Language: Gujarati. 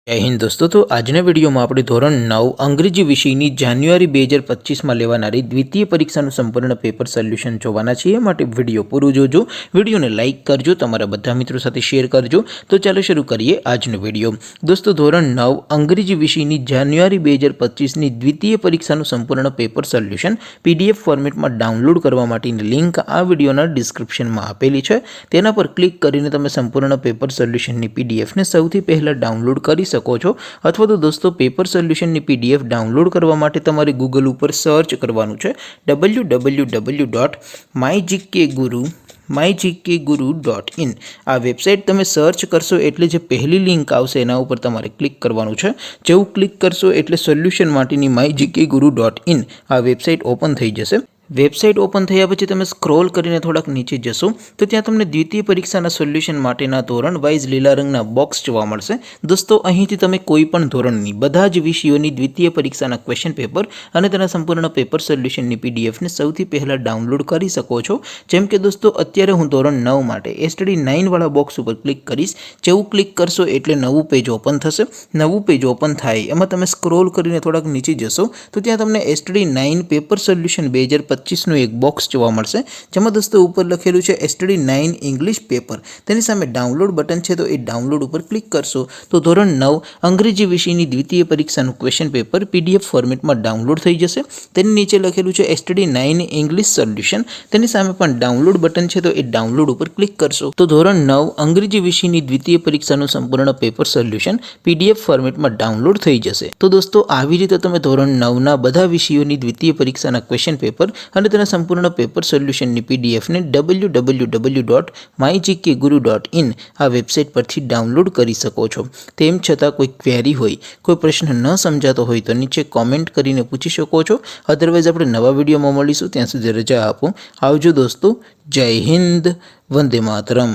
जय हिंद दोस्तों। तो आजना विडियो में આપણે ધોરણ 9 અંગ્રેજી વિષયની જાન્યુઆરી 2025 માં લેવાનારી દ્વિતીય પરીક્ષાનું સંપૂર્ણ પેપર સોલ્યુશન જોવાના છીએ। માટે વિડિયો પૂરો જોજો, વિડિયોને લાઈક કરજો, તમારા બધા મિત્રો સાથે શેર કરજો। તો ચાલો શરૂ કરીએ આજનો વિડિયો। દોસ્તો ધોરણ 9 અંગ્રેજી વિષયની જાન્યુઆરી 2025 ની દ્વિતીય પરીક્ષાનું સંપૂર્ણ પેપર સોલ્યુશન પીડીએફ ફોર્મેટમાં ડાઉનલોડ કરવા માટેની લિંક આ વિડિયોના ડિસ્ક્રિપ્શનમાં આપેલી છે। તેના પર ક્લિક કરીને તમે સંપૂર્ણ પેપર સોલ્યુશનની પીડીએફ ને સૌથી પહેલા ડાઉનલોડ કરી શકો છો। अथवा तो दोस्तों पेपर सोल्यूशन ની पीडीएफ डाउनलोड करवा माटे तमारे गूगल पर सर्च करवानुं छे www.mygkguru.in। आ वेबसाइट तमे सर्च करशो एटले जे पहली लिंक आवशे एना उपर तमारे क्लिक करवानुं छे। जेवुं क्लिक करशो एटले सोल्यूशन माटेनी mygkguru.in आ वेबसाइट ओपन थई जशे। वेबसाइट ओपन थया पछी तमे स्क्रॉल करीने थोड़ाक नीचे जशो तो त्यां तमने द्वितीय परीक्षाना सोल्यूशन माटेना धोरण वाइज लीला रंगना बॉक्स जोवा मळशे। दोस्तों અહીંથી તમે કોઈ પણ ધોરણની બધા જ વિષયોની દ્વિતીય પરીક્ષાના ક્વેશ્ચન પેપર અને તેના સંપૂર્ણ પેપર સોલ્યુશનની પીડીએફ ને સૌથી પહેલા ડાઉનલોડ કરી શકો છો। જેમ કે દોસ્તો અત્યારે હું ધોરણ 9 માટે એસટીડી 9 વાળા બોક્સ ઉપર ક્લિક કરીશ। જેવું ક્લિક કરશો એટલે નવું પેજ ઓપન થશે। નવું પેજ ઓપન થાય એમાં તમે સ્ક્રોલ કરીને થોડાક નીચે જશો તો ત્યાં તમને એસટીડી 9 પેપર સોલ્યુશન 2025 નું એક બોક્સ જોવા મળશે। જેમાં દોસ્તો ઉપર લખેલું છે એસટીડી 9 ઇંગ્લિશ પેપર, તેની સામે ડાઉનલોડ બટન છે તો એ ડાઉનલોડ ઉપર ક્લિક કરશો તો ધોરણ 9 અંગ્રેજી વિષયની દ્વિતીય પરીક્ષાનું ક્વેશ્ચન પેપર પીડીએફ ફોર્મેટમાં ડાઉનલોડ થઈ જશે। તેની નીચે લખેલું છે એસટીડી 9 ઇંગ્લિશ સોલ્યુશન, તેની સામે પણ ડાઉનલોડ બટન છે તો એ ડાઉનલોડ ઉપર ક્લિક કરશો તો ધોરણ 9 અંગ્રેજી વિષયની દ્વિતીય પરીક્ષાનું સંપૂર્ણ પેપર સોલ્યુશન પીડીએફ ફોર્મેટમાં ડાઉનલોડ થઈ જશે। તો દોસ્તો આવી રીતે તમે ધોરણ 9 ના બધા વિષયોની દ્વિતીય પરીક્ષાના ક્વેશ્ચન પેપર અને તેના સંપૂર્ણ પેપર સોલ્યુશનની પીડીએફ ને www.mygkguru.in આ વેબસાઇટ પરથી ડાઉનલોડ કરી શકો છો। તેમ છતાં કોઈ ક્વેરી હોય, કોઈ પ્રશ્ન ન સમજાતો હોય તો નીચે કોમેન્ટ કરીને પૂછી શકો છો। અધરવાઇઝ આપણે નવા વિડીયોમાં મળીશું, ત્યાં સુધી રજા આપો। આવજો દોસ્તો, જય હિન્દ, વંદે માતરમ।